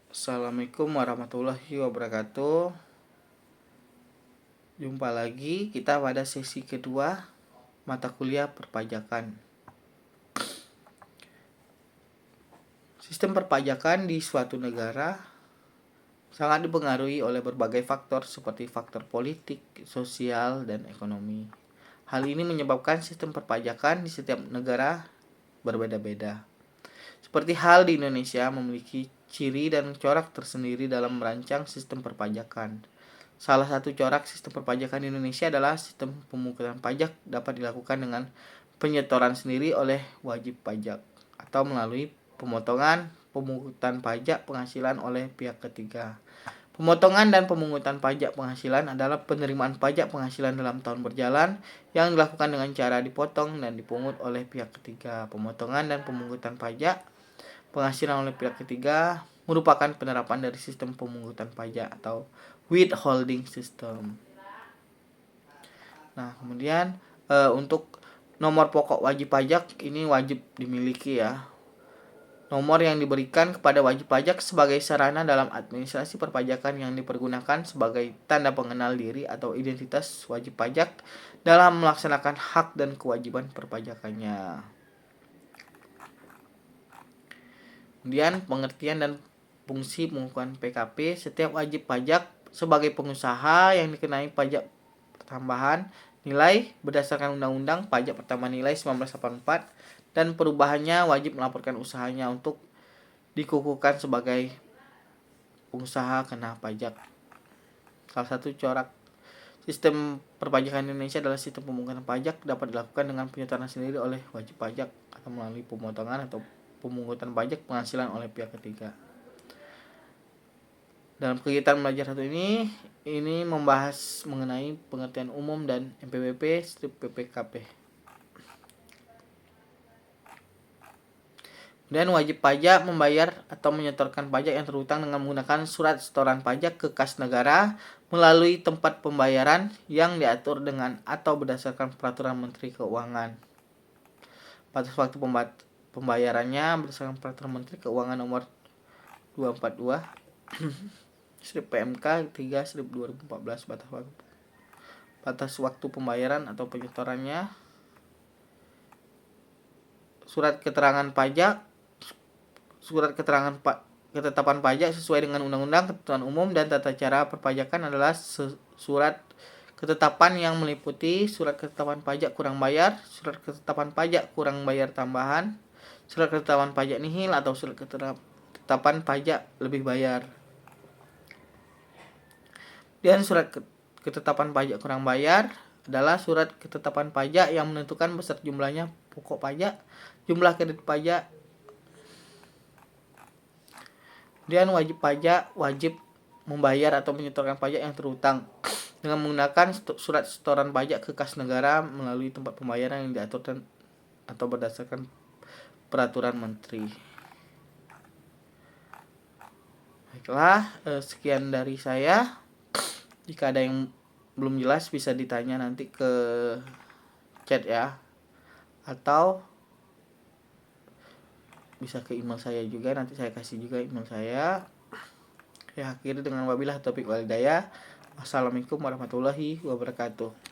Assalamualaikum warahmatullahi wabarakatuh. Jumpa lagi kita pada sesi kedua mata kuliah perpajakan. Sistem perpajakan di suatu negara sangat dipengaruhi oleh berbagai faktor seperti faktor politik, sosial, dan ekonomi. Hal ini menyebabkan sistem perpajakan di setiap negara berbeda-beda. Seperti hal di Indonesia memiliki ciri dan corak tersendiri dalam merancang sistem perpajakan. Salah satu corak sistem perpajakan di Indonesia adalah sistem pemungutan pajak dapat dilakukan dengan penyetoran sendiri oleh wajib pajak atau melalui pemotongan pemungutan pajak penghasilan oleh pihak ketiga. Pemotongan dan pemungutan pajak penghasilan adalah penerimaan pajak penghasilan dalam tahun berjalan yang dilakukan dengan cara dipotong dan dipungut oleh pihak ketiga. Pemotongan dan pemungutan pajak penghasilan oleh pihak ketiga merupakan penerapan dari sistem pemungutan pajak atau withholding system. Nah, kemudian untuk nomor pokok wajib pajak ini wajib dimiliki ya. Nomor yang diberikan kepada wajib pajak sebagai sarana dalam administrasi perpajakan yang dipergunakan sebagai tanda pengenal diri atau identitas wajib pajak dalam melaksanakan hak dan kewajiban perpajakannya. Kemudian pengertian dan fungsi pengukuran PKP. Setiap wajib pajak sebagai pengusaha yang dikenai pajak tambahan nilai berdasarkan Undang-Undang Pajak Pertambahan Nilai 1984 dan perubahannya wajib melaporkan usahanya untuk dikukuhkan sebagai pengusaha kena pajak. Salah satu corak sistem perpajakan Indonesia adalah sistem pemungutan pajak dapat dilakukan dengan penyetoran sendiri oleh wajib pajak atau melalui pemotongan atau pemungutan pajak penghasilan oleh pihak ketiga. Dalam kegiatan belajar satu ini membahas mengenai pengertian umum dan MPWP strip PPKP. Dan wajib pajak membayar atau menyetorkan pajak yang terhutang dengan menggunakan surat setoran pajak ke kas negara melalui tempat pembayaran yang diatur dengan atau berdasarkan peraturan Menteri Keuangan. Batas waktu pembayarannya berdasarkan peraturan Menteri Keuangan nomor 242 strip PMK 3 strip 2014. Batas waktu pembayaran atau penyetorannya surat keterangan pajak, surat keterangan ketetapan pajak sesuai dengan Undang-Undang Ketentuan Umum dan Tata Cara Perpajakan adalah surat ketetapan yang meliputi surat ketetapan pajak kurang bayar, surat ketetapan pajak kurang bayar tambahan, surat ketetapan pajak nihil atau surat ketetapan pajak lebih bayar. Dan surat ketetapan pajak kurang bayar adalah surat ketetapan pajak yang menentukan beserta jumlahnya pokok pajak, jumlah kredit pajak. Dan wajib pajak wajib membayar atau menyetorkan pajak yang terhutang dengan menggunakan surat setoran pajak ke kas negara melalui tempat pembayaran yang diatur atau berdasarkan peraturan menteri. Baiklah, sekian dari saya. Jika ada yang belum jelas bisa ditanya nanti ke chat ya, atau bisa ke email saya juga, nanti saya kasih juga email saya. Ya, akhiri dengan wabillahi taufiq wal hidayah. Wassalamualaikum warahmatullahi wabarakatuh.